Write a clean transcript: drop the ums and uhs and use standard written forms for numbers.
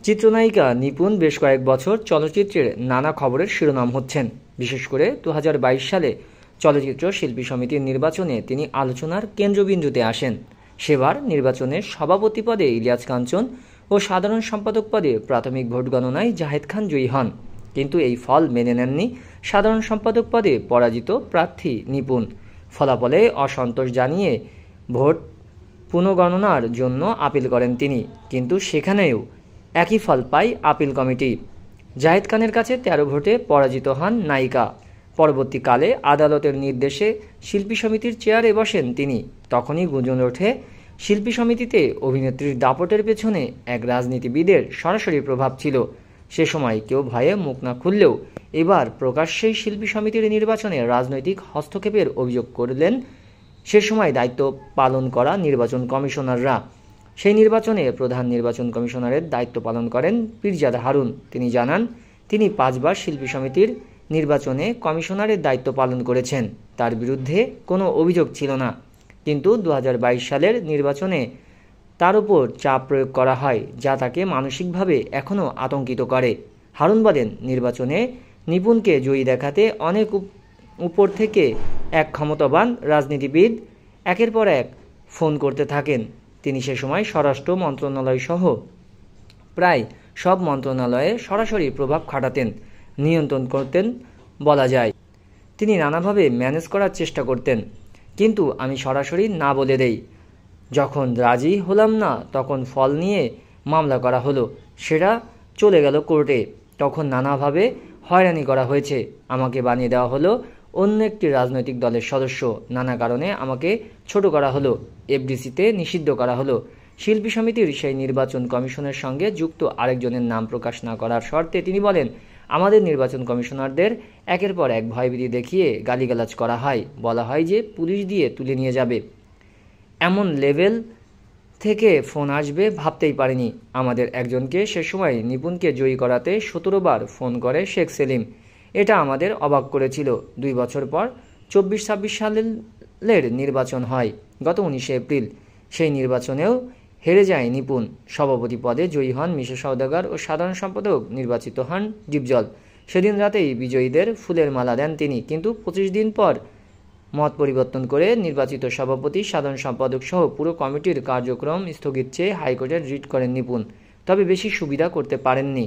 চিত্রনায়িকা নিপুণ বেশ কয়েক বছর চলচ্চিত্রের নানা খবরের শিরোনাম হচ্ছেন। বিশেষ করে 2022 সালে চলচ্চিত্র শিল্পী সমিতির নির্বাচনে তিনি আলোচনার কেন্দ্রবিন্দুতে আসেন। সেবার নির্বাচনে সভাপতি পদে ইলিয়াস কাঞ্চন ও সাধারণ সম্পাদক পদে প্রাথমিক ভোট গণনায় জাহেদ খান জয়ী হন। কিন্তু এই ফল মেনে নেননি সাধারণ সম্পাদক পদে পরাজিত প্রার্থী নিপুণ। ফলাফলে অসন্তোষ জানিয়ে ভোট পুনঃগণনার জন্য আপিল করেন তিনি, কিন্তু সেখানেও একই ফল পায় আপিল কমিটি। জাহেদ খানের কাছে 13 ভোটে পরাজিত হন নায়িকা। পরবর্তীকালে আদালতের নির্দেশে শিল্পী সমিতির চেয়ারে বসেন তিনি। তখনই গুঞ্জন ওঠে শিল্পী সমিতিতে অভিনেত্রীর দাপটের পেছনে এক রাজনীতিবিদের সরাসরি প্রভাব ছিল। সে সময় কেউ ভয়ে মুখ না খুললেও এবার প্রকাশ্যেই শিল্পী সমিতির নির্বাচনে রাজনৈতিক হস্তক্ষেপের অভিযোগ করলেন সে সময় দায়িত্ব পালন করা নির্বাচন কমিশনাররা। সেই নির্বাচনে প্রধান নির্বাচন কমিশনারের দায়িত্ব পালন করেন পীরজাদা হারুন। তিনি জানান, তিনি 5 বার শিল্পী সমিতির নির্বাচনে কমিশনারের দায়িত্ব পালন করেছেন। তার বিরুদ্ধে কোনো অভিযোগ ছিল না, কিন্তু 2022 সালের নির্বাচনে তার উপর চাপ প্রয়োগ করা হয়, যা তাকে মানসিকভাবে এখনও আতঙ্কিত করে। হারুন বলেন, নির্বাচনে নিপুণকে জয়ী দেখাতে অনেক উপর থেকে এক ক্ষমতাবান রাজনীতিবিদ একের পর এক ফোন করতে থাকেন। তিনি সে সময় স্বরাষ্ট্র মন্ত্রণালয় সহ প্রায় সব মন্ত্রণালয়ে সরাসরি প্রভাব খাটাতেন, নিয়ন্ত্রণ করতেন বলা যায়। তিনি নানাভাবে ম্যানেজ করার চেষ্টা করতেন, কিন্তু আমি সরাসরি না বলে দেই। যখন রাজি হলাম না তখন ফল নিয়ে মামলা করা হলো, সেটা চলে গেল কোর্টে। তখন নানাভাবে হয়রানি করা হয়েছে, আমাকে বানিয়ে দেওয়া হলো অন্য একটি রাজনৈতিক দলের সদস্য। নানা কারণে আমাকে ছোট করা হলো, এফডিসিতে নিষিদ্ধ করা হলো। শিল্পী সমিতির সেই নির্বাচন কমিশনের সঙ্গে যুক্ত আরেকজনের নাম প্রকাশ না করার শর্তে তিনি বলেন, আমাদের নির্বাচন কমিশনারদের একের পর এক ভয়ভীতি দেখিয়ে গালিগালাজ করা হয়, বলা হয় যে পুলিশ দিয়ে তুলে নিয়ে যাবে। এমন লেভেল থেকে ফোন আসবে ভাবতেই পারিনি। আমাদের একজনকে সে সময় নিপুণকে জয়ী করাতে 17 বার ফোন করে শেখ সেলিম। এটা আমাদের অবাক করেছিল। 2 বছর পর 24-26 সালের নির্বাচন হয় গত 19 এপ্রিল। সেই নির্বাচনেও হেরে যায় নিপুণ। সভাপতি পদে জয়ী হন মিশা সওদাগর ও সাধারণ সম্পাদক নির্বাচিত হন ডিপজল। সেদিন রাতেই বিজয়ীদের ফুলের মালা দেন তিনি, কিন্তু 25 দিন পর মত পরিবর্তন করে নির্বাচিত সভাপতি, সাধারণ সম্পাদক সহ পুরো কমিটির কার্যক্রম স্থগিত চেয়ে হাইকোর্টে রিট করেন নিপুণ। তবে বেশি সুবিধা করতে পারেননি।